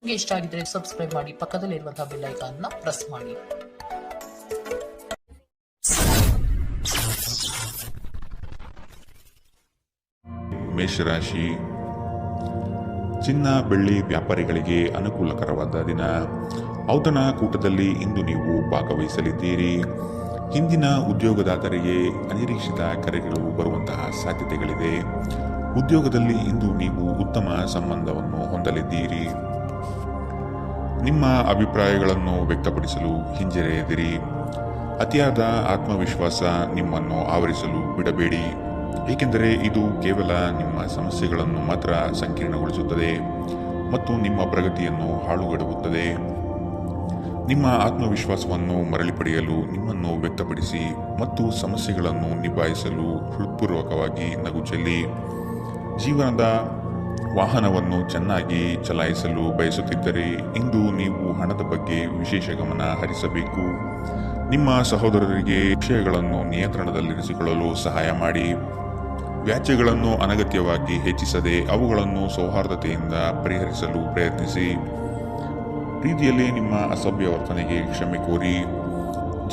ನಿಮಗೆ ಇಷ್ಟ ಆಗಿದ್ರೆ ಸಬ್ಸ್ಕ್ರೈಬ್ ಮಾಡಿ, ಪಕ್ಕದಲ್ಲಿರುವಂತಹ ಬೆಲ್ ಐಕಾನ್ ನ ಪ್ರೆಸ್ ಮಾಡಿ. ಮೇಷರಾಶಿ, ಚಿನ್ನ ಬೆಳ್ಳಿ ವ್ಯಾಪಾರಿಗಳಿಗೆ ಅನುಕೂಲಕರವಾದ ದಿನ. ಔತಣ ಕೂಟದಲ್ಲಿ ಇಂದು ನೀವು ಭಾಗವಹಿಸಲಿದ್ದೀರಿ. ಹಿಂದಿನ ಉದ್ಯೋಗದಾತರಿಗೆ ಅನಿರೀಕ್ಷಿತ ಕರೆಗಳು ಬರುವಂತಹ ಸಾಧ್ಯತೆಗಳಿದೆ. ಉದ್ಯೋಗದಲ್ಲಿ ಇಂದು ನೀವು ಉತ್ತಮ ಸಂಬಂಧವನ್ನು ಹೊಂದಲಿದ್ದೀರಿ. ನಿಮ್ಮ ಅಭಿಪ್ರಾಯಗಳನ್ನು ವ್ಯಕ್ತಪಡಿಸಲು ಹಿಂಜರಿಯದಿರಿ. ಅತಿಯಾದ ಆತ್ಮವಿಶ್ವಾಸ ನಿಮ್ಮನ್ನು ಆವರಿಸಲು ಬಿಡಬೇಡಿ, ಏಕೆಂದರೆ ಇದು ಕೇವಲ ನಿಮ್ಮ ಸಮಸ್ಯೆಗಳನ್ನು ಮಾತ್ರ ಸಂಕೀರ್ಣಗೊಳಿಸುತ್ತದೆ ಮತ್ತು ನಿಮ್ಮ ಪ್ರಗತಿಯನ್ನು ಹಾಳುಗೆಡವುತ್ತದೆ. ನಿಮ್ಮ ಆತ್ಮವಿಶ್ವಾಸವನ್ನು ಮರಳಿ ಪಡೆಯಲು ನಿಮ್ಮನ್ನು ವ್ಯಕ್ತಪಡಿಸಿ ಮತ್ತು ಸಮಸ್ಯೆಗಳನ್ನು ನಿಭಾಯಿಸಲು ಹೃತ್ಪೂರ್ವಕವಾಗಿ ನಗು ಚೆಲ್ಲಿ. ಜೀವನದ ವಾಹನವನ್ನು ಚೆನ್ನಾಗಿ ಚಲಾಯಿಸಲು ಬಯಸುತ್ತಿದ್ದರೆ ಇಂದು ನೀವು ಹಣದ ಬಗ್ಗೆ ವಿಶೇಷ ಗಮನ ಹರಿಸಬೇಕು. ನಿಮ್ಮ ಸಹೋದರರಿಗೆ ವಿಷಯಗಳನ್ನು ನಿಯಂತ್ರಣದಲ್ಲಿರಿಸಿಕೊಳ್ಳಲು ಸಹಾಯ ಮಾಡಿ. ವ್ಯಾಜ್ಯಗಳನ್ನು ಅನಗತ್ಯವಾಗಿ ಹೆಚ್ಚಿಸದೆ ಅವುಗಳನ್ನು ಸೌಹಾರ್ದತೆಯಿಂದ ಪರಿಹರಿಸಲು ಪ್ರಯತ್ನಿಸಿ. ಪ್ರೀತಿಯಲ್ಲಿ ನಿಮ್ಮ ಅಸಭ್ಯ ವರ್ತನೆಗೆ ಕ್ಷಮೆ ಕೋರಿ.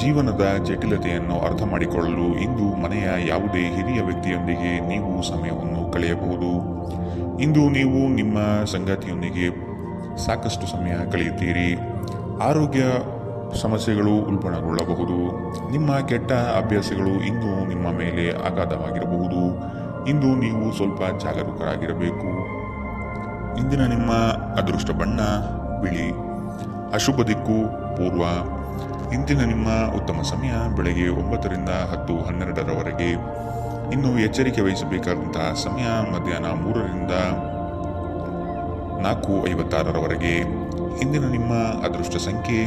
ಜೀವನದ ಜಟಿಲತೆಯನ್ನು ಅರ್ಥ ಮಾಡಿಕೊಳ್ಳಲು ಇಂದು ಮನೆಯ ಯಾವುದೇ ಹಿರಿಯ ವ್ಯಕ್ತಿಯೊಂದಿಗೆ ನೀವು ಸಮಯವನ್ನು ಕಳೆಯಬಹುದು. ಇಂದು ನೀವು ನಿಮ್ಮ ಸಂಗಾತಿಯೊಂದಿಗೆ ಸಾಕಷ್ಟು ಸಮಯ ಕಳೆಯುತ್ತೀರಿ. ಆರೋಗ್ಯ ಸಮಸ್ಯೆಗಳು ಉಲ್ಬಣಗೊಳ್ಳಬಹುದು. ನಿಮ್ಮ ಕೆಟ್ಟ ಅಭ್ಯಾಸಗಳು ಇಂದು ನಿಮ್ಮ ಮೇಲೆ ಆಘಾತವಾಗಿರಬಹುದು. ಇಂದು ನೀವು ಸ್ವಲ್ಪ ಜಾಗರೂಕರಾಗಿರಬೇಕು. ಇಂದಿನ ನಿಮ್ಮ ಅದೃಷ್ಟ ಬಣ್ಣ ಬಿಳಿ. ಅಶುಭ ದಿಕ್ಕು ಪೂರ್ವ. ಇಂದಿನ ನಿಮ್ಮ ಉತ್ತಮ ಸಮಯ ಬೆಳಗ್ಗೆ 9 ರಿಂದ 10:12 ಇನ್ನು ಎಚ್ಚರಿಕೆ ವಹಿಸಬೇಕಾದಂತಹ ಸಮಯ ಮಧ್ಯಾಹ್ನ 3 ರಿಂದ 4:56 ಇಂದಿನ ನಿಮ್ಮ ಅದೃಷ್ಟ ಸಂಖ್ಯೆ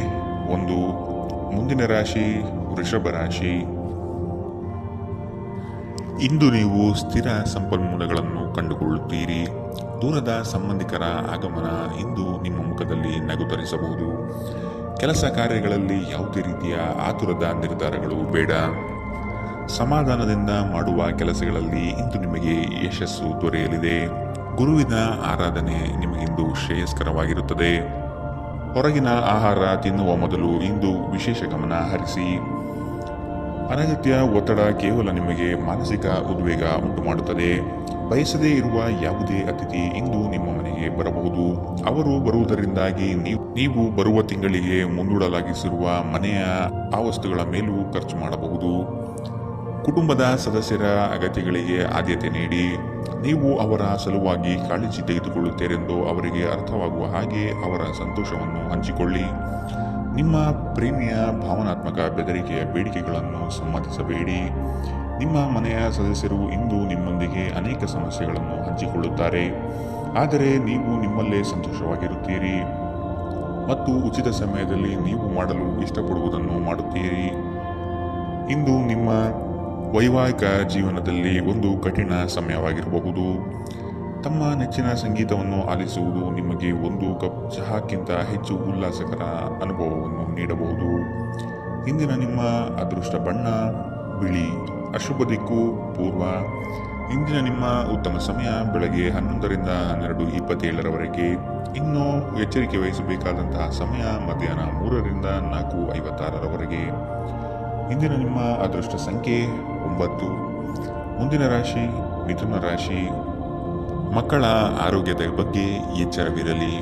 1. ಮುಂದಿನ ರಾಶಿ ವೃಷಭ ರಾಶಿ. ಇಂದು ನೀವು ಸ್ಥಿರ ಸಂಪನ್ಮೂಲಗಳನ್ನು ಕಂಡುಕೊಳ್ಳುತ್ತೀರಿ. ದೂರದ ಸಂಬಂಧಿಕರ ಆಗಮನ ಇಂದು ನಿಮ್ಮ ಮುಖದಲ್ಲಿ ನಗು ತರಿಸಬಹುದು. ಕೆಲಸ ಕಾರ್ಯಗಳಲ್ಲಿ ಯಾವುದೇ ರೀತಿಯ ಆತುರದ ನಿರ್ಧಾರಗಳು ಬೇಡ. ಸಮಾಧಾನದಿಂದ ಮಾಡುವ ಕೆಲಸಗಳಲ್ಲಿ ಇಂದು ನಿಮಗೆ ಯಶಸ್ಸು ದೊರೆಯಲಿದೆ. ಗುರುವಿನ ಆರಾಧನೆ ನಿಮಗಿಂದು ಶ್ರೇಯಸ್ಕರವಾಗಿರುತ್ತದೆ. ಹೊರಗಿನ ಆಹಾರ ತಿನ್ನುವ ಮೊದಲು ಇಂದು ವಿಶೇಷ ಗಮನ ಹರಿಸಿ. ಅನಗತ್ಯ ಒತ್ತಡ ಕೇವಲ ನಿಮಗೆ ಮಾನಸಿಕ ಉದ್ವೇಗ ಉಂಟುಮಾಡುತ್ತದೆ. ಬಯಸದೇ ಇರುವ ಯಾವುದೇ ಅತಿಥಿ ಇಂದು ನಿಮ್ಮ ಮನೆಗೆ ಬರಬಹುದು. ಅವರು ಬರುವುದರಿಂದಾಗಿ ನೀವು ಬರುವ ತಿಂಗಳಿಗೆ ಮುಂದೂಡಲಾಗಿಸಿರುವ ಮನೆಯ ಆ ವಸ್ತುಗಳ ಮೇಲೂ ಖರ್ಚು ಮಾಡಬಹುದು. ಕುಟುಂಬದ ಸದಸ್ಯರ ಅಗತ್ಯಗಳಿಗೆ ಆದ್ಯತೆ ನೀಡಿ. ನೀವು ಅವರ ಸಲುವಾಗಿ ಕಾಳಜಿ ತೆಗೆದುಕೊಳ್ಳುತ್ತೀರೆಂದು ಅವರಿಗೆ ಅರ್ಥವಾಗುವ ಹಾಗೆ ಅವರ ಸಂತೋಷವನ್ನು ಹಂಚಿಕೊಳ್ಳಿ. ನಿಮ್ಮ ಪ್ರೇಮಿಯ ಭಾವನಾತ್ಮಕ ಬೆದರಿಕೆಯ ಬೇಡಿಕೆಗಳನ್ನು ಸಮ್ಮತಿಸಬೇಡಿ. ನಿಮ್ಮ ಮನೆಯ ಸದಸ್ಯರು ಇಂದು ನಿಮ್ಮೊಂದಿಗೆ ಅನೇಕ ಸಮಸ್ಯೆಗಳನ್ನು ಹಂಚಿಕೊಳ್ಳುತ್ತಾರೆ, ಆದರೆ ನೀವು ನಿಮ್ಮಲ್ಲೇ ಸಂತೋಷವಾಗಿರುತ್ತೀರಿ ಮತ್ತು ಉಚಿತ ಸಮಯದಲ್ಲಿ ನೀವು ಮಾಡಲು ಇಷ್ಟಪಡುವುದನ್ನು ಮಾಡುತ್ತೀರಿ. ಇಂದು ನಿಮ್ಮ ವೈವಾಹಿಕ ಜೀವನದಲ್ಲಿ ಒಂದು ಕಠಿಣ ಸಮಯವಾಗಿರಬಹುದು. ತಮ್ಮ ನೆಚ್ಚಿನ ಸಂಗೀತವನ್ನು ಆಲಿಸುವುದು ನಿಮಗೆ ಒಂದು ಕಪ್ ಚಹಾಕ್ಕಿಂತ ಹೆಚ್ಚು ಉಲ್ಲಾಸಕರ ಅನುಭವವನ್ನು ನೀಡಬಹುದು. ಇಂದಿನ ನಿಮ್ಮ ಅದೃಷ್ಟ ಬಣ್ಣ ಬಿಳಿ. ಅಶುಭ ದಿಕ್ಕು ಪೂರ್ವ. ಇಂದಿನ ನಿಮ್ಮ ಉತ್ತಮ ಸಮಯ ಬೆಳಗ್ಗೆ 11 ರಿಂದ 12:27 ಇನ್ನು ಎಚ್ಚರಿಕೆ ವಹಿಸಬೇಕಾದಂತಹ ಸಮಯ ಮಧ್ಯಾಹ್ನ 3 ರಿಂದ 4:56 ಇಂದಿನ ನಿಮ್ಮ ಅದೃಷ್ಟ ಸಂಖ್ಯೆ 9. ಮುಂದಿನ ರಾಶಿ ಮಿಥುನ ರಾಶಿ. ಮಕ್ಕಳ ಆರೋಗ್ಯದ ಬಗ್ಗೆ ಎಚ್ಚರವಿರಲಿ.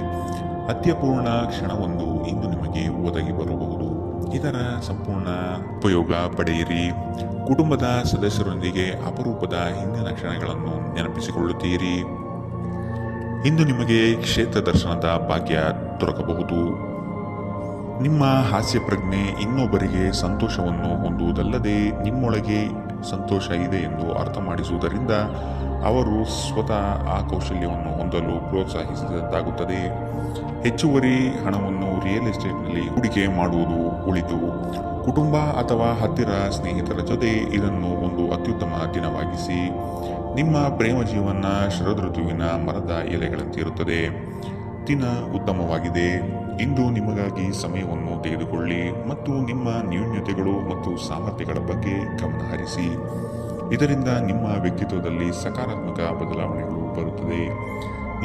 ಅತ್ಯಪೂರ್ಣ ಕ್ಷಣವೊಂದು ಇಂದು ನಿಮಗೆ ಒದಗಿ ಬರಬಹುದು. ಇದರ ಸಂಪೂರ್ಣ ಉಪಯೋಗ ಪಡೆಯಿರಿ. ಕುಟುಂಬದ ಸದಸ್ಯರೊಂದಿಗೆ ಅಪರೂಪದ ಹಿಂದಿನ ಕ್ಷಣಗಳನ್ನು ನೆನಪಿಸಿಕೊಳ್ಳುತ್ತೀರಿ. ಇಂದು ನಿಮಗೆ ಕ್ಷೇತ್ರ ದರ್ಶನದ ಭಾಗ್ಯ ದೊರಕಬಹುದು. ನಿಮ್ಮ ಹಾಸ್ಯ ಪ್ರಜ್ಞೆ ಇನ್ನೊಬ್ಬರಿಗೆ ಸಂತೋಷವನ್ನು ಹೊಂದುವುದಲ್ಲದೆ ನಿಮ್ಮೊಳಗೆ ಸಂತೋಷ ಇದೆ ಎಂದು ಅರ್ಥ ಮಾಡಿಸುವುದರಿಂದ ಅವರು ಸ್ವತಃ ಆ ಕೌಶಲ್ಯವನ್ನು ಹೊಂದಲು ಪ್ರೋತ್ಸಾಹಿಸಿದಂತಾಗುತ್ತದೆ. ಹೆಚ್ಚುವರಿ ಹಣವನ್ನು ರಿಯಲ್ ಎಸ್ಟೇಟ್ನಲ್ಲಿ ಹೂಡಿಕೆ ಮಾಡುವುದು ಉಳಿತು. ಕುಟುಂಬ ಅಥವಾ ಹತ್ತಿರ ಸ್ನೇಹಿತರ ಜೊತೆ ಇದನ್ನು ಒಂದು ಅತ್ಯುತ್ತಮ ದಿನವಾಗಿಸಿ. ನಿಮ್ಮ ಪ್ರೇಮ ಜೀವನ ಶರದೃತುವಿನ ಮರದ ಎಲೆಗಳಂತಿರುತ್ತದೆ. ದಿನ ಉತ್ತಮವಾಗಿದೆ. ಇಂದು ನಿಮಗಾಗಿ ಸಮಯವನ್ನು ತೆಗೆದುಕೊಳ್ಳಿ ಮತ್ತು ನಿಮ್ಮ ನ್ಯೂನತೆಗಳು ಮತ್ತು ಸಾಮರ್ಥ್ಯಗಳ ಬಗ್ಗೆ ಗಮನ ಹರಿಸಿ. ಇದರಿಂದ ನಿಮ್ಮ ವ್ಯಕ್ತಿತ್ವದಲ್ಲಿ ಸಕಾರಾತ್ಮಕ ಬದಲಾವಣೆಗಳು ಬರುತ್ತದೆ.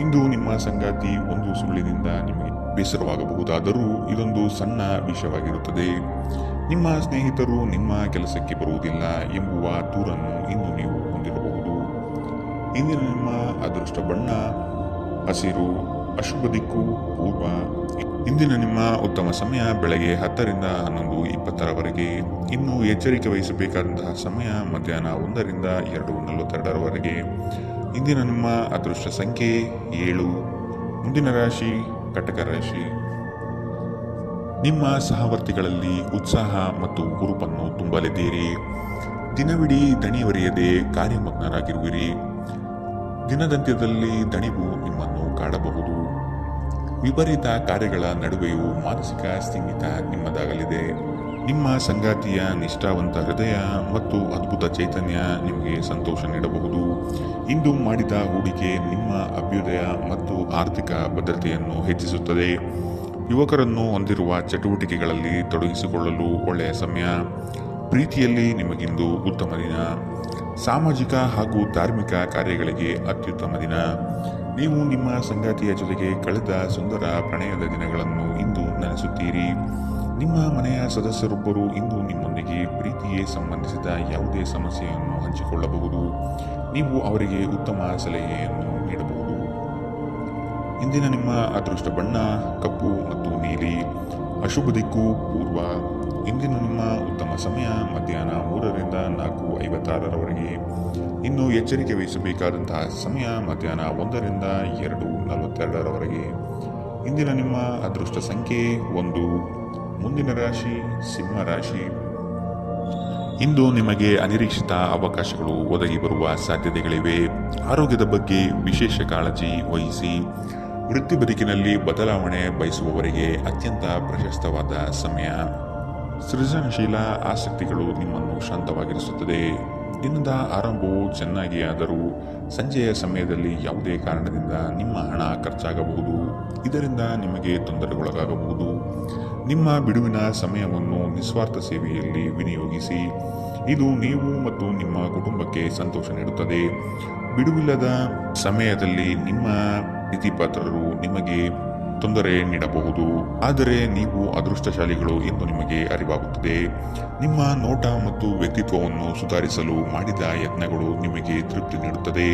ಇಂದು ನಿಮ್ಮ ಸಂಗಾತಿ ಒಂದು ಸುಳ್ಳಿನಿಂದ ನಿಮಗೆ ಬೇಸರವಾಗಬಹುದಾದರೂ ಇದೊಂದು ಸಣ್ಣ ವಿಷಯವಾಗಿರುತ್ತದೆ. ನಿಮ್ಮ ಸ್ನೇಹಿತರು ನಿಮ್ಮ ಕೆಲಸಕ್ಕೆ ಬರುವುದಿಲ್ಲ ಎಂಬುವ ದೂರನ್ನು ಇಂದು ನೀವು ಹೊಂದಿರಬಹುದು. ಇಂದಿನ ನಿಮ್ಮ ಅದೃಷ್ಟ ಬಣ್ಣ ಹಸಿರು, ಅಶುಭ ದಿಕ್ಕು ಪೂರ್ವ. ಇಂದಿನ ನಿಮ್ಮ ಉತ್ತಮ ಸಮಯ ಬೆಳಗ್ಗೆ 10 ರಿಂದ 11:20ರವರೆಗೆ. ಇನ್ನು ಎಚ್ಚರಿಕೆ ವಹಿಸಬೇಕಾದಂತಹ ಸಮಯ ಮಧ್ಯಾಹ್ನ 1 ರಿಂದ 2:42ರವರೆಗೆ. ಇಂದಿನ ನಿಮ್ಮ ಅದೃಷ್ಟ ಸಂಖ್ಯೆ 7. ಮುಂದಿನ ರಾಶಿ ಕಟಕ ರಾಶಿ. ನಿಮ್ಮ ಸಹವರ್ತಿಗಳಲ್ಲಿ ಉತ್ಸಾಹ ಮತ್ತು ಹುರುಪನ್ನು ತುಂಬಲಿದ್ದೀರಿ. ದಿನವಿಡೀ ದಣಿವರಿಯದೆ ಕಾರ್ಯಮಗ್ನರಾಗಿರುವಿರಿ. ದಿನದಂತ್ಯದಲ್ಲಿ ದಣಿವು ನಿಮ್ಮನ್ನು ಕಾಡಬಹುದು. ವಿಪರೀತ ಕಾರ್ಯಗಳ ನಡುವೆಯೂ ಮಾನಸಿಕ ಸ್ಥಿಮಿತ ನಿಮ್ಮದಾಗಲಿದೆ. ನಿಮ್ಮ ಸಂಗಾತಿಯ ನಿಷ್ಠಾವಂತ ಹೃದಯ ಮತ್ತು ಅದ್ಭುತ ಚೈತನ್ಯ ನಿಮಗೆ ಸಂತೋಷ ನೀಡಬಹುದು. ಇಂದು ಮಾಡಿದ ಹೂಡಿಕೆ ನಿಮ್ಮ ಅಭ್ಯುದಯ ಮತ್ತು ಆರ್ಥಿಕ ಭದ್ರತೆಯನ್ನು ಹೆಚ್ಚಿಸುತ್ತದೆ. ಯುವಕರನ್ನು ಹೊಂದಿರುವ ಚಟುವಟಿಕೆಗಳಲ್ಲಿ ತೊಡಗಿಸಿಕೊಳ್ಳಲು ಒಳ್ಳೆಯ ಸಮಯ. ಪ್ರೀತಿಯಲ್ಲಿ ನಿಮಗಿಂದು ಉತ್ತಮ ದಿನ. ಸಾಮಾಜಿಕ ಹಾಗೂ ಧಾರ್ಮಿಕ ಕಾರ್ಯಗಳಿಗೆ ಅತ್ಯುತ್ತಮ ದಿನ. ನೀವು ನಿಮ್ಮ ಸಂಗಾತಿಯ ಜೊತೆಗೆ ಕಳೆದ ಸುಂದರ ಪ್ರಣಯದ ದಿನಗಳನ್ನು ಇಂದು ನೆನೆಸುತ್ತೀರಿ. ನಿಮ್ಮ ಮನೆಯ ಸದಸ್ಯರೊಬ್ಬರು ಇಂದು ನಿಮ್ಮೊಂದಿಗೆ ಪ್ರೀತಿಗೆ ಸಂಬಂಧಿಸಿದ ಯಾವುದೇ ಸಮಸ್ಯೆಯನ್ನು ಹಂಚಿಕೊಳ್ಳಬಹುದು. ನೀವು ಅವರಿಗೆ ಉತ್ತಮ ಸಲಹೆಯನ್ನು ನೀಡಬಹುದು. ಇಂದಿನ ನಿಮ್ಮ ಅದೃಷ್ಟ ಬಣ್ಣ ಕಪ್ಪು ಮತ್ತು ನೀಲಿ, ಅಶುಭ ದಿಕ್ಕು ಪೂರ್ವ. ಇಂದಿನ ನಿಮ್ಮ ಉತ್ತಮ ಸಮಯ ಮಧ್ಯಾಹ್ನ 3 ರಿಂದ 4:56ರವರೆಗೆ. ಇನ್ನು ಎಚ್ಚರಿಕೆ ವಹಿಸಬೇಕಾದಂತಹ ಸಮಯ ಮಧ್ಯಾಹ್ನ 1 ರಿಂದ 2:42ರವರೆಗೆ. ಇಂದಿನ ನಿಮ್ಮ ಅದೃಷ್ಟ ಸಂಖ್ಯೆ 1. ಮುಂದಿನ ರಾಶಿ ಸಿಂಹ ರಾಶಿ. ಇಂದು ನಿಮಗೆ ಅನಿರೀಕ್ಷಿತ ಅವಕಾಶಗಳು ಒದಗಿ ಬರುವ ಸಾಧ್ಯತೆಗಳಿವೆ. ಆರೋಗ್ಯದ ಬಗ್ಗೆ ವಿಶೇಷ ಕಾಳಜಿ ವಹಿಸಿ. ವೃತ್ತಿ ಬದುಕಿನಲ್ಲಿ ಬದಲಾವಣೆ ಬಯಸುವವರಿಗೆ ಅತ್ಯಂತ ಪ್ರಶಸ್ತವಾದ ಸಮಯ. ಸೃಜನಶೀಲ ಆಸಕ್ತಿಗಳು ನಿಮ್ಮನ್ನು ಶಾಂತವಾಗಿರಿಸುತ್ತದೆ. ದಿನದ ಆರಂಭವು ಚೆನ್ನಾಗಿ ಆದರೂ ಸಂಜೆಯ ಸಮಯದಲ್ಲಿ ಯಾವುದೇ ಕಾರಣದಿಂದ ನಿಮ್ಮ ಹಣ ಖರ್ಚಾಗಬಹುದು. ಇದರಿಂದ ನಿಮಗೆ ತೊಂದರೆಗೊಳಗಾಗಬಹುದು. ನಿಮ್ಮ ಬಿಡುವಿನ ಸಮಯವನ್ನು ನಿಸ್ವಾರ್ಥ ಸೇವೆಯಲ್ಲಿ ವಿನಿಯೋಗಿಸಿ. ಇದು ನೀವು ಮತ್ತು ನಿಮ್ಮ ಕುಟುಂಬಕ್ಕೆ ಸಂತೋಷ ನೀಡುತ್ತದೆ. ಬಿಡುವಿಲ್ಲದ ಸಮಯದಲ್ಲಿ ನಿಮ್ಮ ಪ್ರೀತಿಪಾತ್ರರು ನಿಮಗೆ ತೊಂದರೆ ನೀಡಬಹುದು, ಆದರೆ ನೀವು ಅದೃಷ್ಟಶಾಲಿಗಳು ಎಂದು ನಿಮಗೆ ಅರಿವಾಗುತ್ತದೆ. ನಿಮ್ಮ ನೋಟ ಮತ್ತು ವ್ಯಕ್ತಿತ್ವವನ್ನು ಸುಧಾರಿಸಲು ಮಾಡಿದ ಯತ್ನಗಳು ನಿಮಗೆ ತೃಪ್ತಿ ನೀಡುತ್ತದೆ.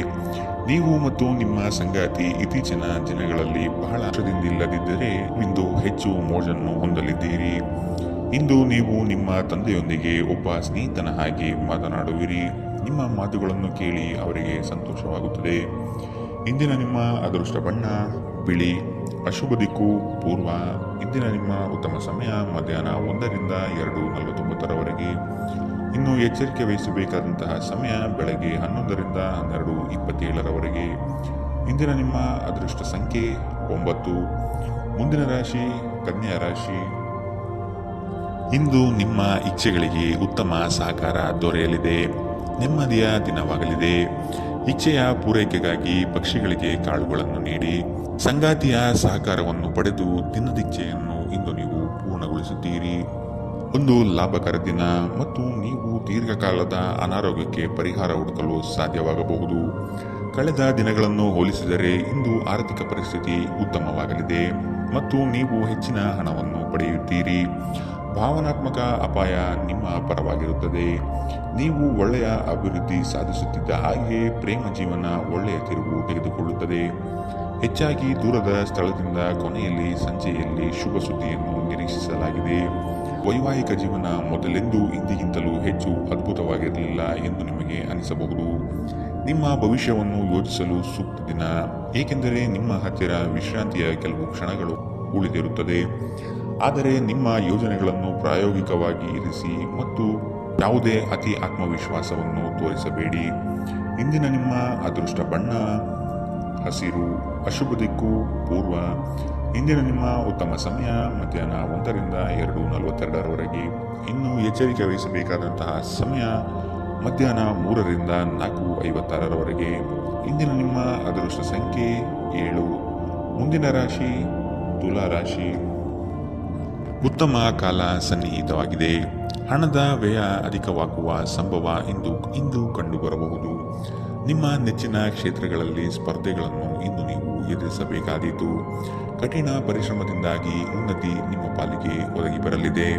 ನೀವು ಮತ್ತು ನಿಮ್ಮ ಸಂಗಾತಿ ಇತ್ತೀಚಿನ ದಿನಗಳಲ್ಲಿ ಬಹಳ ವರ್ಷದಿಂದಿಲ್ಲದಿದ್ದರೆ ಇಂದು ಹೆಚ್ಚು ಮೋಜನ್ನು ಹೊಂದಲಿದ್ದೀರಿ. ಇಂದು ನೀವು ನಿಮ್ಮ ತಂದೆಯೊಂದಿಗೆ ಒಬ್ಬ ಸ್ನೇಹಿತನ ಹಾಗೆ ಮಾತನಾಡುವಿರಿ. ನಿಮ್ಮ ಮಾತುಗಳನ್ನು ಕೇಳಿ ಅವರಿಗೆ ಸಂತೋಷವಾಗುತ್ತದೆ. ಇಂದಿನ ನಿಮ್ಮ ಅದೃಷ್ಟ ಬಣ್ಣ ಬಿಳಿ, ಅಶುಭ ದಿಕ್ಕು ಪೂರ್ವ. ಇಂದಿನ ನಿಮ್ಮ ಉತ್ತಮ ಸಮಯ ಮಧ್ಯಾಹ್ನ 1 ರಿಂದ 2:49ರವರೆಗೆ. ಇನ್ನು ಎಚ್ಚರಿಕೆ ವಹಿಸಬೇಕಾದಂತಹ ಸಮಯ ಬೆಳಗ್ಗೆ 11 ರಿಂದ 12:27ರವರೆಗೆ. ಇಂದಿನ ನಿಮ್ಮ ಅದೃಷ್ಟ ಸಂಖ್ಯೆ 9. ಮುಂದಿನ ರಾಶಿ ಕನ್ಯಾ ರಾಶಿ. ಇಂದು ನಿಮ್ಮ ಇಚ್ಛೆಗಳಿಗೆ ಉತ್ತಮ ಸಹಕಾರ ದೊರೆಯಲಿದೆ. ನೆಮ್ಮದಿಯ ದಿನವಾಗಲಿದೆ. ಇಚ್ಛೆಯ ಪೂರೈಕೆಗಾಗಿ ಪಕ್ಷಿಗಳಿಗೆ ಕಾಳುಗಳನ್ನು ನೀಡಿ. ಸಂಗಾತಿಯ ಸಹಕಾರವನ್ನು ಪಡೆದು ದಿನದಿಚ್ಛೆಯನ್ನು ಇಂದು ನೀವು ಪೂರ್ಣಗೊಳಿಸುತ್ತೀರಿ. ಒಂದು ಲಾಭಕರ ದಿನ ಮತ್ತು ನೀವು ದೀರ್ಘಕಾಲದ ಅನಾರೋಗ್ಯಕ್ಕೆ ಪರಿಹಾರ ಹುಡುಕಲು ಸಾಧ್ಯವಾಗಬಹುದು. ಕಳೆದ ದಿನಗಳನ್ನು ಹೋಲಿಸಿದರೆ ಇಂದು ಆರ್ಥಿಕ ಪರಿಸ್ಥಿತಿ ಉತ್ತಮವಾಗಲಿದೆ ಮತ್ತು ನೀವು ಹೆಚ್ಚಿನ ಹಣವನ್ನು ಪಡೆಯುತ್ತೀರಿ. ಭಾವನಾತ್ಮಕ ಅಪಾಯ ನಿಮ್ಮ ಪರವಾಗಿರುತ್ತದೆ. ನೀವು ಒಳ್ಳೆಯ ಅಭಿವೃದ್ಧಿ ಸಾಧಿಸುತ್ತಿದ್ದ ಹಾಗೆಯೇ ಪ್ರೇಮ ಜೀವನ ಒಳ್ಳೆಯ ತಿರುವು ತೆಗೆದುಕೊಳ್ಳುತ್ತದೆ. ಹೆಚ್ಚಾಗಿ ದೂರದ ಸ್ಥಳದಿಂದ ಕೊನೆಯಲ್ಲಿ ಸಂಜೆಯಲ್ಲಿ ಶುಭ ಸುದ್ದಿಯನ್ನು ನಿರೀಕ್ಷಿಸಲಾಗಿದೆ. ವೈವಾಹಿಕ ಜೀವನ ಮೊದಲೆಂದೂ ಇಂದಿಗಿಂತಲೂ ಹೆಚ್ಚು ಅದ್ಭುತವಾಗಿರಲಿಲ್ಲ ಎಂದು ನಿಮಗೆ ಅನಿಸಬಹುದು. ನಿಮ್ಮ ಭವಿಷ್ಯವನ್ನು ಯೋಚಿಸಲು ಸೂಕ್ತ ದಿನ, ಏಕೆಂದರೆ ನಿಮ್ಮ ಹತ್ತಿರ ವಿಶ್ರಾಂತಿಯ ಕೆಲವು ಕ್ಷಣಗಳು ಉಳಿದಿರುತ್ತದೆ. ಆದರೆ ನಿಮ್ಮ ಯೋಜನೆಗಳನ್ನು ಪ್ರಾಯೋಗಿಕವಾಗಿ ಇರಿಸಿ ಮತ್ತು ಯಾವುದೇ ಅತಿ ಆತ್ಮವಿಶ್ವಾಸವನ್ನು ತೋರಿಸಬೇಡಿ. ಇಂದಿನ ನಿಮ್ಮ ಅದೃಷ್ಟ ಬಣ್ಣ ಹಸಿರು, ಅಶುಭ ದಿಕ್ಕು ಪೂರ್ವ. ಇಂದಿನ ನಿಮ್ಮ ಉತ್ತಮ ಸಮಯ ಮಧ್ಯಾಹ್ನ 1 ರಿಂದ 2:42ರವರೆಗೆ. ಇನ್ನು ಎಚ್ಚರಿಕೆ ವಹಿಸಬೇಕಾದಂತಹ ಸಮಯ ಮಧ್ಯಾಹ್ನ 3 ರಿಂದ 4:56ರವರೆಗೆ. ಇಂದಿನ ನಿಮ್ಮ ಅದೃಷ್ಟ ಸಂಖ್ಯೆ 7. ಮುಂದಿನ ರಾಶಿ ತುಲಾ ರಾಶಿ. ಉತ್ತಮ ಕಾಲ ನಿಮ್ಮ ನೆಚ್ಚಿನ ಕ್ಷೇತ್ರಗಳಲ್ಲಿ ಸ್ಪರ್ಧೆಗಳನ್ನು ಇಂದು ನೀವು ಎದುರಿಸಬೇಕಾದೀತು. ಕಠಿಣ ಪರಿಶ್ರಮದಿಂದಾಗಿ ಉನ್ನತಿ ನಿಮ್ಮ ಪಾಲಿಗೆ ಒದಗಿ ಬರಲಿದೆ.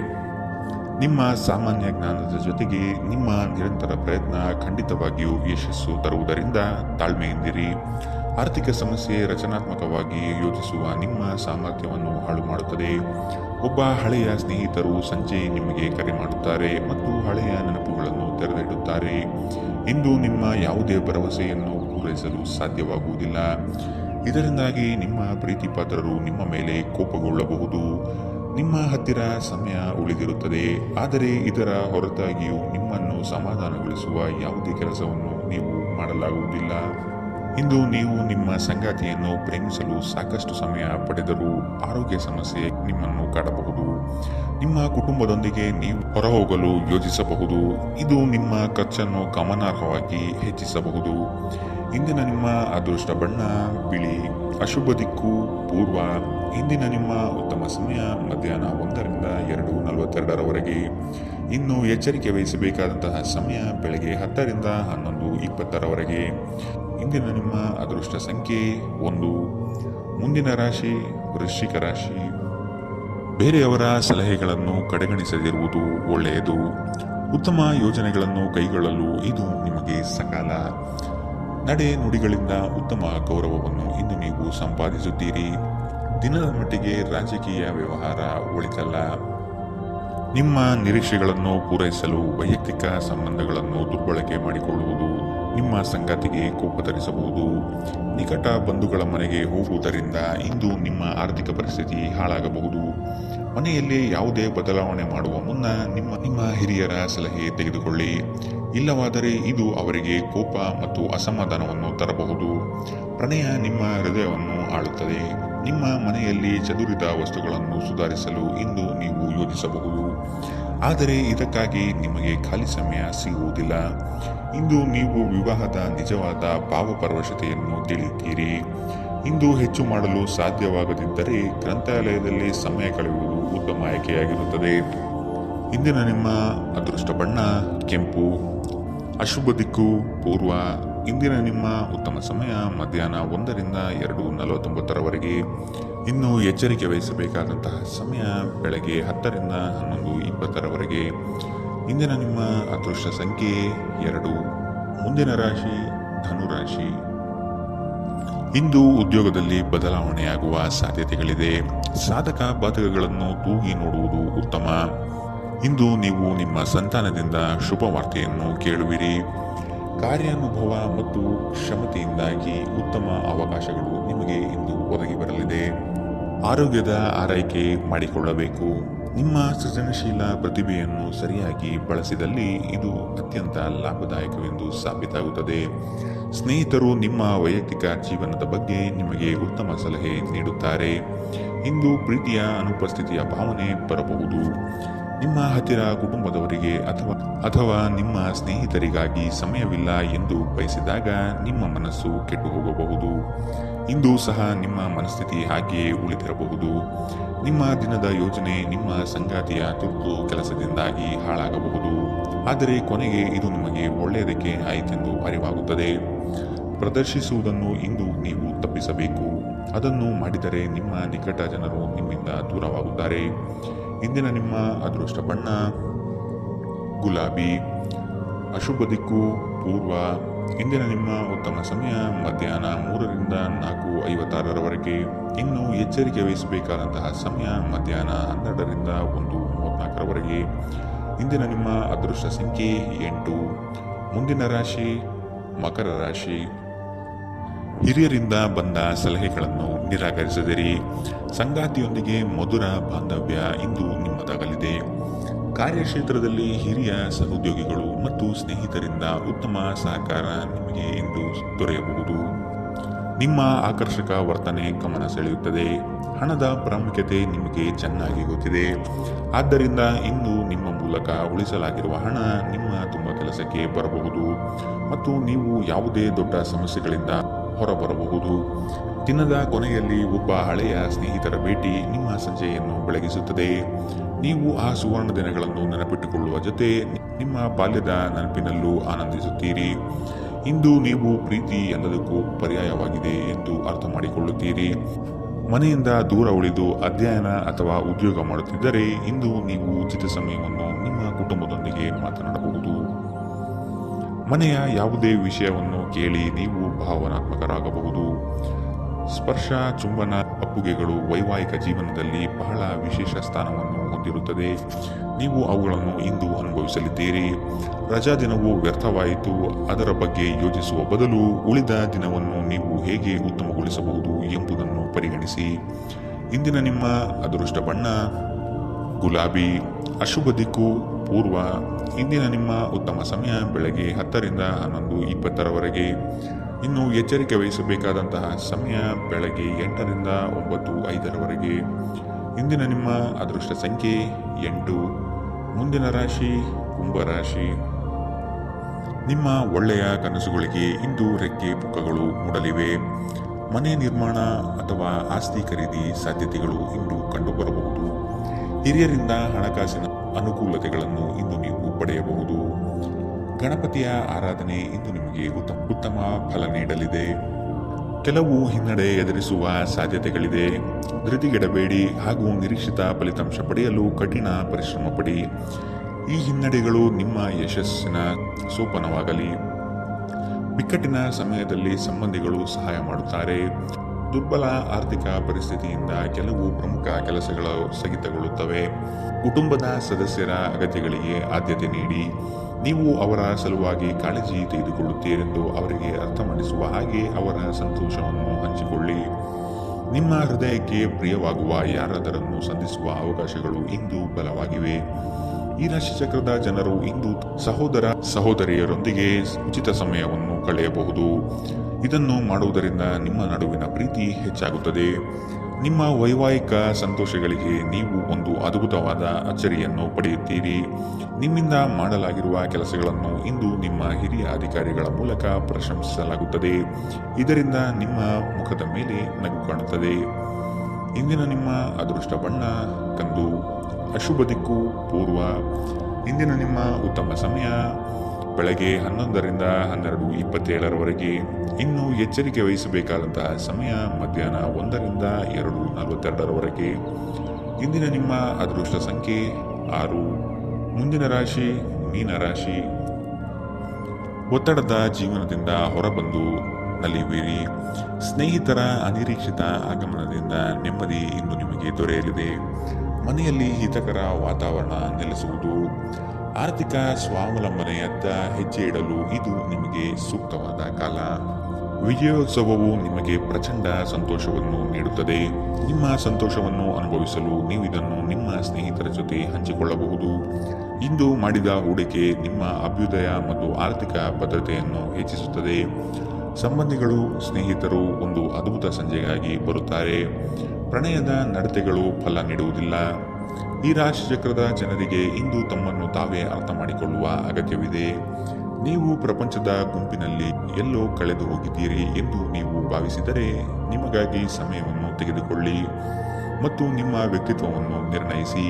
ನಿಮ್ಮ ಸಾಮಾನ್ಯ ಜ್ಞಾನದ ಜೊತೆಗೆ ನಿಮ್ಮ ನಿರಂತರ ಪ್ರಯತ್ನ ಖಂಡಿತವಾಗಿಯೂ ಯಶಸ್ಸು ತರುವುದರಿಂದ ತಾಳ್ಮೆಯಿಂದಿರಿ. ಆರ್ಥಿಕ ಸಮಸ್ಯೆ ರಚನಾತ್ಮಕವಾಗಿ ಯೋಚಿಸುವ ನಿಮ್ಮ ಸಾಮರ್ಥ್ಯವನ್ನು ಹಾಳು ಮಾಡುತ್ತದೆ. ಒಬ್ಬ ಹಳೆಯ ಸ್ನೇಹಿತರು ಸಂಜೆ ನಿಮಗೆ ಕರೆ ಮಾಡುತ್ತಾರೆ ಮತ್ತು ಹಳೆಯ ನೆನಪುಗಳನ್ನು ತೆರೆದಿಡುತ್ತಾರೆ. ಇಂದು ನಿಮ್ಮ ಯಾವುದೇ ಭರವಸೆಯನ್ನು ಪೂರೈಸಲು ಸಾಧ್ಯವಾಗುವುದಿಲ್ಲ. ಇದರಿಂದಾಗಿ ನಿಮ್ಮ ಪ್ರೀತಿಪಾತ್ರರು ನಿಮ್ಮ ಮೇಲೆ ಕೋಪಗೊಳ್ಳಬಹುದು. ನಿಮ್ಮ ಹತ್ತಿರ ಸಮಯ ಉಳಿದಿರುತ್ತದೆ, ಆದರೆ ಇದರ ಹೊರತಾಗಿಯೂ ನಿಮ್ಮನ್ನು ಸಮಾಧಾನಗೊಳಿಸುವ ಯಾವುದೇ ಕೆಲಸವನ್ನು ನೀವು ಮಾಡಲಾಗುವುದಿಲ್ಲ. ಇಂದು ನೀವು ನಿಮ್ಮ ಸಂಗಾತಿಯನ್ನು ಪ್ರೇಮಿಸಲು ಸಾಕಷ್ಟು ಸಮಯ ಪಡೆದರೂ ಆರೋಗ್ಯ ಸಮಸ್ಯೆ ನಿಮ್ಮನ್ನು ಕಾಡಬಹುದು. ನಿಮ್ಮ ಕುಟುಂಬದೊಂದಿಗೆ ನೀವು ಹೊರಹೋಗಲು ಯೋಜಿಸಬಹುದು. ಇದು ನಿಮ್ಮ ಖರ್ಚನ್ನು ಗಮನಾರ್ಹವಾಗಿ ಹೆಚ್ಚಿಸಬಹುದು. ಇಂದಿನ ನಿಮ್ಮ ಅದೃಷ್ಟ ಬಣ್ಣ ಬಿಳಿ. ಅಶುಭ ದಿಕ್ಕು ಪೂರ್ವ. ಇಂದಿನ ನಿಮ್ಮ ಉತ್ತಮ ಸಮಯ ಮಧ್ಯಾಹ್ನ 1ರಿಂದ 2:42ರವರೆಗೆ. ಇನ್ನು ಎಚ್ಚರಿಕೆ ವಹಿಸಬೇಕಾದಂತಹ ಸಮಯ ಬೆಳಗ್ಗೆ 10ರಿಂದ 11:20ರವರೆಗೆ. ಇಂದಿನ ನಿಮ್ಮ ಅದೃಷ್ಟ ಸಂಖ್ಯೆ 1. ಮುಂದಿನ ರಾಶಿ ವೃಶ್ಚಿಕ ರಾಶಿ. ಬೇರೆಯವರ ಸಲಹೆಗಳನ್ನು ಕಡೆಗಣಿಸದಿರುವುದು ಒಳ್ಳೆಯದು. ಉತ್ತಮ ಯೋಜನೆಗಳನ್ನು ಕೈಗೊಳ್ಳಲು ಇದು ನಿಮಗೆ ಸಕಾಲ. ನಡೆ ನುಡಿಗಳಿಂದ ಉತ್ತಮ ಗೌರವವನ್ನು ಇಂದು ನೀವು ಸಂಪಾದಿಸುತ್ತೀರಿ. ದಿನದ ಮಟ್ಟಿಗೆ ರಾಜಕೀಯ ವ್ಯವಹಾರ ಒಳಿತಲ್ಲ. ನಿಮ್ಮ ನಿರೀಕ್ಷೆಗಳನ್ನು ಪೂರೈಸಲು ವೈಯಕ್ತಿಕ ಸಂಬಂಧಗಳನ್ನು ದುರ್ಬಳಕೆ ಮಾಡಿಕೊಳ್ಳುವುದು ನಿಮ್ಮ ಸಂಗಾತಿಗೆ ಕೋಪ ತರಿಸಬಹುದು. ನಿಕಟ ಬಂಧುಗಳ ಮನೆಗೆ ಹೋಗುವುದರಿಂದ ಇಂದು ನಿಮ್ಮ ಆರ್ಥಿಕ ಪರಿಸ್ಥಿತಿ ಹಾಳಾಗಬಹುದು. ಮನೆಯಲ್ಲಿ ಯಾವುದೇ ಬದಲಾವಣೆ ಮಾಡುವ ಮುನ್ನ ನಿಮ್ಮ ಹಿರಿಯರ ಸಲಹೆ ತೆಗೆದುಕೊಳ್ಳಿ. ಇಲ್ಲವಾದರೆ ಇದು ಅವರಿಗೆ ಕೋಪ ಮತ್ತು ಅಸಮಾಧಾನವನ್ನು ತರಬಹುದು. ಪ್ರಣಯ ನಿಮ್ಮ ಹೃದಯವನ್ನು ಆಳುತ್ತದೆ. ನಿಮ್ಮ ಮನೆಯಲ್ಲಿ ಚದುರಿದ ವಸ್ತುಗಳನ್ನು ಸುಧಾರಿಸಲು ಇಂದು ನೀವು ಯೋಜಿಸಬಹುದು, ಆದರೆ ಇದಕ್ಕಾಗಿ ನಿಮಗೆ ಖಾಲಿ ಸಮಯ ಸಿಗುವುದಿಲ್ಲ. ಇಂದು ನೀವು ವಿವಾಹದ ನಿಜವಾದ ಭಾವಪರವಶತೆಯನ್ನು ತಿಳಿಯುತ್ತೀರಿ. ಇಂದು ಹೆಚ್ಚು ಮಾಡಲು ಸಾಧ್ಯವಾಗದಿದ್ದರೆ ಗ್ರಂಥಾಲಯದಲ್ಲಿ ಸಮಯ ಕಳೆಯುವುದು ಉತ್ತಮ ಆಯ್ಕೆಯಾಗಿರುತ್ತದೆ. ಇಂದಿನ ನಿಮ್ಮ ಅದೃಷ್ಟ ಬಣ್ಣ ಕೆಂಪು. ಅಶುಭ ದಿಕ್ಕು ಪೂರ್ವ. ಇಂದಿನ ನಿಮ್ಮ ಉತ್ತಮ ಸಮಯ ಮಧ್ಯಾಹ್ನ 1ರಿಂದ 2:49ರವರೆಗೆ. ಇನ್ನು ಎಚ್ಚರಿಕೆ ವಹಿಸಬೇಕಾದಂತಹ ಸಮಯ ಬೆಳಗ್ಗೆ 10ರಿಂದ 11:20ರವರೆಗೆ. ಇಂದಿನ ನಿಮ್ಮ ಅದೃಷ್ಟ ಸಂಖ್ಯೆ 2. ಮುಂದಿನ ರಾಶಿ ಧನುರಾಶಿ. ಇಂದು ಉದ್ಯೋಗದಲ್ಲಿ ಬದಲಾವಣೆಯಾಗುವ ಸಾಧ್ಯತೆಗಳಿದೆ. ಸಾಧಕ ಬಾಧಕಗಳನ್ನು ತೂಗಿ ನೋಡುವುದು ಉತ್ತಮ. ಇಂದು ನೀವು ನಿಮ್ಮ ಸಂತಾನದಿಂದ ಶುಭ ವಾರ್ತೆಯನ್ನು ಕೇಳುವಿರಿ. ಕಾರ್ಯಾನುಭವ ಮತ್ತು ಕ್ಷಮತೆಯಿಂದಾಗಿ ಉತ್ತಮ ಅವಕಾಶಗಳು ನಿಮಗೆ ಇಂದು ಒದಗಿ ಬರಲಿದೆ. ಆರೋಗ್ಯದ ಆರೈಕೆ ಮಾಡಿಕೊಳ್ಳಬೇಕು. ನಿಮ್ಮ ಸೃಜನಶೀಲ ಪ್ರತಿಭೆಯನ್ನು ಸರಿಯಾಗಿ ಬಳಸಿದಲ್ಲಿ ಇದು ಅತ್ಯಂತ ಲಾಭದಾಯಕವೆಂದು ಸಾಬೀತಾಗುತ್ತದೆ. ಸ್ನೇಹಿತರು ನಿಮ್ಮ ವೈಯಕ್ತಿಕ ಜೀವನದ ಬಗ್ಗೆ ನಿಮಗೆ ಉತ್ತಮ ಸಲಹೆ ನೀಡುತ್ತಾರೆ. ಇಂದು ಪ್ರೀತಿಯ ಅನುಪಸ್ಥಿತಿಯ ಭಾವನೆ ಬರಬಹುದು. ನಿಮ್ಮ ಹತ್ತಿರ ಕುಟುಂಬದವರಿಗೆ ಅಥವಾ ನಿಮ್ಮ ಸ್ನೇಹಿತರಿಗಾಗಿ ಸಮಯವಿಲ್ಲ ಎಂದು ಬಯಸಿದಾಗ ನಿಮ್ಮ ಮನಸ್ಸು ಕೆಟ್ಟು ಹೋಗಬಹುದು. ಇಂದು ಸಹ ನಿಮ್ಮ ಮನಸ್ಥಿತಿ ಹಾಗೆಯೇ ಉಳಿದಿರಬಹುದು. ನಿಮ್ಮ ದಿನದ ಯೋಜನೆ ನಿಮ್ಮ ಸಂಗಾತಿಯ ತುರ್ತು ಕೆಲಸದಿಂದಾಗಿ ಹಾಳಾಗಬಹುದು, ಆದರೆ ಕೊನೆಗೆ ಇದು ನಿಮಗೆ ಒಳ್ಳೆಯದಕ್ಕೆ ಆಯಿತೆಂದು ಅರಿವಾಗುತ್ತದೆ. ಪ್ರದರ್ಶಿಸುವುದನ್ನು ಇಂದು ನೀವು ತಪ್ಪಿಸಬೇಕು. ಅದನ್ನು ಮಾಡಿದರೆ ನಿಮ್ಮ ನಿಕಟ ಜನರು ನಿಮ್ಮಿಂದ ದೂರವಾಗುತ್ತಾರೆ. ಇಂದಿನ ನಿಮ್ಮ ಅದೃಷ್ಟ ಬಣ್ಣ ಗುಲಾಬಿ. ಅಶುಭ ದಿಕ್ಕು ಪೂರ್ವ. ಇಂದಿನ ನಿಮ್ಮ ಉತ್ತಮ ಸಮಯ ಮಧ್ಯಾಹ್ನ 3ರಿಂದ 4:56ರವರೆಗೆ. ಇನ್ನು ಎಚ್ಚರಿಕೆ ವಹಿಸಬೇಕಾದಂತಹ ಸಮಯ ಮಧ್ಯಾಹ್ನ 12ರಿಂದ 1:34ರವರೆಗೆ. ಇಂದಿನ ನಿಮ್ಮ ಅದೃಷ್ಟ ಸಂಖ್ಯೆ 8. ಮುಂದಿನ ರಾಶಿ ಮಕರ ರಾಶಿ. ಹಿರಿಯರಿಂದ ಬಂದ ಸಲಹೆಗಳನ್ನು ನಿರಾಕರಿಸದಿರಿ. ಸಂಗಾತಿಯೊಂದಿಗೆ ಮಧುರ ಬಾಂಧವ್ಯ ಇಂದು ನಿಮ್ಮದಾಗಲಿದೆ. ಕಾರ್ಯಕ್ಷೇತ್ರದಲ್ಲಿ ಹಿರಿಯ ಸಹೋದ್ಯೋಗಿಗಳು ಮತ್ತು ಸ್ನೇಹಿತರಿಂದ ಉತ್ತಮ ಸಹಕಾರ ನಿಮಗೆ ಇಂದು ದೊರೆಯಬಹುದು. ನಿಮ್ಮ ಆಕರ್ಷಕ ವರ್ತನೆ ಗಮನ ಸೆಳೆಯುತ್ತದೆ. ಹಣದ ಪ್ರಾಮುಖ್ಯತೆ ನಿಮಗೆ ಚೆನ್ನಾಗಿ ಗೊತ್ತಿದೆ. ಆದ್ದರಿಂದ ಇಂದು ನಿಮ್ಮ ಮೂಲಕ ಉಳಿಸಲಾಗಿರುವ ಹಣ ನಿಮ್ಮ ತುಂಬ ಕೆಲಸಕ್ಕೆ ಬರಬಹುದು ಮತ್ತು ನೀವು ಯಾವುದೇ ದೊಡ್ಡ ಸಮಸ್ಯೆಗಳಿಂದ ಹೊರಬರಬಹುದು. ದಿನದ ಕೊನೆಯಲ್ಲಿ ಒಬ್ಬ ಹಳೆಯ ಸ್ನೇಹಿತರ ಭೇಟಿ ನಿಮ್ಮ ಸಂಜೆಯನ್ನು ಬೆಳಗಿಸುತ್ತದೆ. ನೀವು ಆ ಸುವರ್ಣ ದಿನಗಳನ್ನು ನೆನಪಿಟ್ಟುಕೊಳ್ಳುವ ಜೊತೆ ನಿಮ್ಮ ಬಾಲ್ಯದ ನೆನಪಿನಲ್ಲೂ ಆನಂದಿಸುತ್ತೀರಿ. ಇಂದು ನೀವು ಪ್ರೀತಿ ಎಲ್ಲದಕ್ಕೂ ಪರ್ಯಾಯವಾಗಿದೆ ಎಂದು ಅರ್ಥ ಮಾಡಿಕೊಳ್ಳುತ್ತೀರಿ. ಮನೆಯಿಂದ ದೂರ ಉಳಿದು ಅಧ್ಯಯನ ಅಥವಾ ಉದ್ಯೋಗ ಮಾಡುತ್ತಿದ್ದರೆ ಇಂದು ನೀವು ಉಚಿತ ಸಮಯವನ್ನು ನಿಮ್ಮ ಕುಟುಂಬದೊಂದಿಗೆ ಮಾತನಾಡಬಹುದು. ಮನೆಯ ಯಾವುದೇ ವಿಷಯವನ್ನು ಕೇಳಿ ನೀವು ಭಾವನಾತ್ಮಕರಾಗಬಹುದು. ಸ್ಪರ್ಶ, ಚುಂಬನ, ಅಪ್ಪುಗೆಗಳು ವೈವಾಹಿಕ ಜೀವನದಲ್ಲಿ ಬಹಳ ವಿಶೇಷ ಸ್ಥಾನವನ್ನು ಹೊಂದಿರುತ್ತದೆ. ನೀವು ಅವುಗಳನ್ನು ಇಂದು ಅನುಭವಿಸಲಿದ್ದೀರಿ. ರಜಾ ದಿನವು ವ್ಯರ್ಥವಾಯಿತು, ಅದರ ಬಗ್ಗೆ ಯೋಚಿಸುವ ಬದಲು ಉಳಿದ ದಿನವನ್ನು ನೀವು ಹೇಗೆ ಉತ್ತಮಗೊಳಿಸಬಹುದು ಎಂಬುದನ್ನು ಪರಿಗಣಿಸಿ. ಇಂದಿನ ನಿಮ್ಮ ಅದೃಷ್ಟ ಬಣ್ಣ ಗುಲಾಬಿ. ಅಶುಭ ದಿಕ್ಕು ಪೂರ್ವ. ಇಂದಿನ ನಿಮ್ಮ ಉತ್ತಮ ಸಮಯ ಬೆಳಗ್ಗೆ 10 ರಿಂದ 11:20 ಇನ್ನು ಎಚ್ಚರಿಕೆ ವಹಿಸಬೇಕಾದಂತಹ ಸಮಯ ಬೆಳಗ್ಗೆ 8 ರಿಂದ 9:05 ಇಂದಿನ ನಿಮ್ಮ ಅದೃಷ್ಟ ಸಂಖ್ಯೆ 8. ಮುಂದಿನ ರಾಶಿ ಕುಂಭರಾಶಿ. ನಿಮ್ಮ ಒಳ್ಳೆಯ ಕನಸುಗಳಿಗೆ ಇಂದು ರೆಕ್ಕೆ ಪುಕ್ಕಗಳು ಮೂಡಲಿವೆ. ಮನೆ ನಿರ್ಮಾಣ ಅಥವಾ ಆಸ್ತಿ ಖರೀದಿ ಸಾಧ್ಯತೆಗಳು ಇಂದು ಕಂಡುಬರಬಹುದು. ಹಿರಿಯರಿಂದ ಹಣಕಾಸಿನ ಅನುಕೂಲತೆಗಳನ್ನು ಇಂದು ನೀವು ಪಡೆಯಬಹುದು. ಗಣಪತಿಯ ಆರಾಧನೆ ಇಂದು ನಿಮಗೆ ಉತ್ತಮ ಫಲ ನೀಡಲಿದೆ. ಕೆಲವು ಹಿನ್ನಡೆ ಎದುರಿಸುವ ಸಾಧ್ಯತೆಗಳಿದೆ. ಧೃತಿಗೆಡಬೇಡಿ ಹಾಗೂ ನಿರೀಕ್ಷಿತ ಫಲಿತಾಂಶ ಪಡೆಯಲು ಕಠಿಣ ಪರಿಶ್ರಮ ಪಡಿ. ಈ ಹಿನ್ನಡೆಗಳು ನಿಮ್ಮ ಯಶಸ್ಸಿನ ಸೋಪಾನವಾಗಲಿ. ಬಿಕ್ಕಟ್ಟಿನ ಸಮಯದಲ್ಲಿ ಸಂಬಂಧಿಗಳು ಸಹಾಯ ಮಾಡುತ್ತಾರೆ. ದುರ್ಬಲ ಆರ್ಥಿಕ ಪರಿಸ್ಥಿತಿಯಿಂದ ಕೆಲವು ಪ್ರಮುಖ ಕೆಲಸಗಳು ಸ್ಥಗಿತಗೊಳ್ಳುತ್ತವೆ. ಕುಟುಂಬದ ಸದಸ್ಯರ ಅಗತ್ಯಗಳಿಗೆ ಆದ್ಯತೆ ನೀಡಿ. ನೀವು ಅವರ ಸಲುವಾಗಿ ಕಾಳಜಿ ತೆಗೆದುಕೊಳ್ಳುತ್ತೀರೆಂದು ಅವರಿಗೆ ಅರ್ಥ ಮಾಡಿಸುವ ಹಾಗೆ ಅವರ ಸಂತೋಷವನ್ನು ಹಂಚಿಕೊಳ್ಳಿ. ನಿಮ್ಮ ಹೃದಯಕ್ಕೆ ಪ್ರಿಯವಾಗುವ ಯಾರಾದರನ್ನು ಸಂಧಿಸುವ ಅವಕಾಶಗಳು ಇಂದು ಬಲವಾಗಿವೆ. ಈ ರಾಶಿಚಕ್ರದ ಜನರು ಇಂದು ಸಹೋದರ ಸಹೋದರಿಯರೊಂದಿಗೆ ಉಚಿತ ಸಮಯವನ್ನು ಕಳೆಯಬಹುದು. ಇದನ್ನು ಮಾಡುವುದರಿಂದ ನಿಮ್ಮ ನಡುವಿನ ಪ್ರೀತಿ ಹೆಚ್ಚಾಗುತ್ತದೆ. ನಿಮ್ಮ ವೈವಾಹಿಕ ಸಂತೋಷಗಳಿಗೆ ನೀವು ಒಂದು ಅದ್ಭುತವಾದ ಅಚ್ಚರಿಯನ್ನು ಪಡೆಯುತ್ತೀರಿ. ನಿಮ್ಮಿಂದ ಮಾಡಲಾಗಿರುವ ಕೆಲಸಗಳನ್ನು ಇಂದು ನಿಮ್ಮ ಹಿರಿಯ ಅಧಿಕಾರಿಗಳ ಮೂಲಕ ಪ್ರಶಂಸಿಸಲಾಗುತ್ತದೆ. ಇದರಿಂದ ನಿಮ್ಮ ಮುಖದ ಮೇಲೆ ನಗು ಕಾಣುತ್ತದೆ. ಇಂದಿನ ನಿಮ್ಮ ಅದೃಷ್ಟ ಬಣ್ಣ ಕಂದು. ಅಶುಭ ದಿಕ್ಕು ಪೂರ್ವ. ಇಂದಿನ ನಿಮ್ಮ ಉತ್ತಮ ಸಮಯ ಬೆಳಗ್ಗೆ 11 ರಿಂದ 12:27 ಇನ್ನು ಎಚ್ಚರಿಕೆ ವಹಿಸಬೇಕಾದಂತಹ ಸಮಯ ಮಧ್ಯಾಹ್ನ 1 ರಿಂದ 2:42 ಇಂದಿನ ನಿಮ್ಮ ಅದೃಷ್ಟ ಸಂಖ್ಯೆ 6. ಮುಂದಿನ ರಾಶಿ ಮೀನರಾಶಿ. ಒತ್ತಡದ ಜೀವನದಿಂದ ಹೊರಬಂದು ನಲಿಯುವಿರಿ. ಸ್ನೇಹಿತರ ಅನಿರೀಕ್ಷಿತ ಆಗಮನದಿಂದ ನೆಮ್ಮದಿ ಇಂದು ನಿಮಗೆ ದೊರೆಯಲಿದೆ. ಮನೆಯಲ್ಲಿ ಹಿತಕರ ವಾತಾವರಣ ನೆಲೆಸುವುದು. ಆರ್ಥಿಕ ಸ್ವಾವಲಂಬನೆಯತ್ತ ಹೆಜ್ಜೆ ಇಡಲು ಇದು ನಿಮಗೆ ಸೂಕ್ತವಾದ ಕಾಲ. ವಿಜಯೋತ್ಸವವು ನಿಮಗೆ ಪ್ರಚಂಡ ಸಂತೋಷವನ್ನು ನೀಡುತ್ತದೆ. ನಿಮ್ಮ ಸಂತೋಷವನ್ನು ಅನುಭವಿಸಲು ನೀವು ಇದನ್ನು ನಿಮ್ಮ ಸ್ನೇಹಿತರ ಜೊತೆ ಹಂಚಿಕೊಳ್ಳಬಹುದು. ಇಂದು ಮಾಡಿದ ಹೂಡಿಕೆ ನಿಮ್ಮ ಅಭ್ಯುದಯ ಮತ್ತು ಆರ್ಥಿಕ ಭದ್ರತೆಯನ್ನು ಹೆಚ್ಚಿಸುತ್ತದೆ. ಸಂಬಂಧಿಗಳು, ಸ್ನೇಹಿತರು ಒಂದು ಅದ್ಭುತ ಸಂಜೆಗಾಗಿ ಬರುತ್ತಾರೆ. ಪ್ರಣಯದ ನಡತೆಗಳು ಫಲ ನೀಡುವುದಿಲ್ಲ. ಈ ರಾಶಿಚಕ್ರದ ಜನರಿಗೆ ಇಂದು ತಮ್ಮನ್ನು ತಾವೇ ಅರ್ಥ ಮಾಡಿಕೊಳ್ಳುವ ಅಗತ್ಯವಿದೆ. ನೀವು ಪ್ರಪಂಚದ ಗುಂಪಿನಲ್ಲಿ ಎಲ್ಲೋ ಕಳೆದು ಹೋಗಿದ್ದೀರಿ ಎಂದು ನೀವು ಭಾವಿಸಿದರೆ ನಿಮಗಾಗಿ ಸಮಯವನ್ನು ತೆಗೆದುಕೊಳ್ಳಿ ಮತ್ತು ನಿಮ್ಮ ವ್ಯಕ್ತಿತ್ವವನ್ನು ನಿರ್ಣಯಿಸಿ.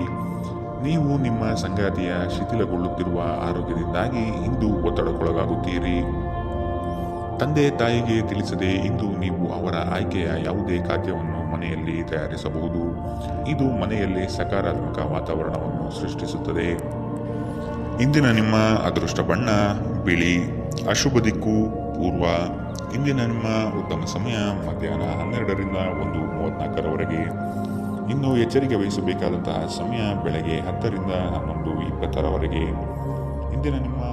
ನೀವು ನಿಮ್ಮ ಸಂಗಾತಿಯ ಶಿಥಿಲಗೊಳ್ಳುತ್ತಿರುವ ಆರೋಗ್ಯದಿಂದಾಗಿ ಇಂದು ಒತ್ತಡಕ್ಕೊಳಗಾಗುತ್ತೀರಿ. ತಂದೆ ತಾಯಿಗೆ ತಿಳಿಸದೆ ಇಂದು ನೀವು ಅವರ ಆಯ್ಕೆಯ ಯಾವುದೇ ಖಾದ್ಯವನ್ನು ಮನೆಯಲ್ಲಿ ತಯಾರಿಸಬಹುದು. ಇದು ಮನೆಯಲ್ಲಿ ಸಕಾರಾತ್ಮಕ ವಾತಾವರಣವನ್ನು ಸೃಷ್ಟಿಸುತ್ತದೆ. ಇಂದಿನ ನಿಮ್ಮ ಅದೃಷ್ಟ ಬಣ್ಣ ಬಿಳಿ. ಅಶುಭ ದಿಕ್ಕು ಪೂರ್ವ. ಇಂದಿನ ನಿಮ್ಮ ಉತ್ತಮ ಸಮಯ ಮಧ್ಯಾಹ್ನ 12 ರಿಂದ 1:34 ಇನ್ನು ಎಚ್ಚರಿಕೆ ವಹಿಸಬೇಕಾದಂತಹ ಸಮಯ ಬೆಳಗ್ಗೆ 10 ರಿಂದ 11:20 ಇಂದಿನ ನಿಮ್ಮ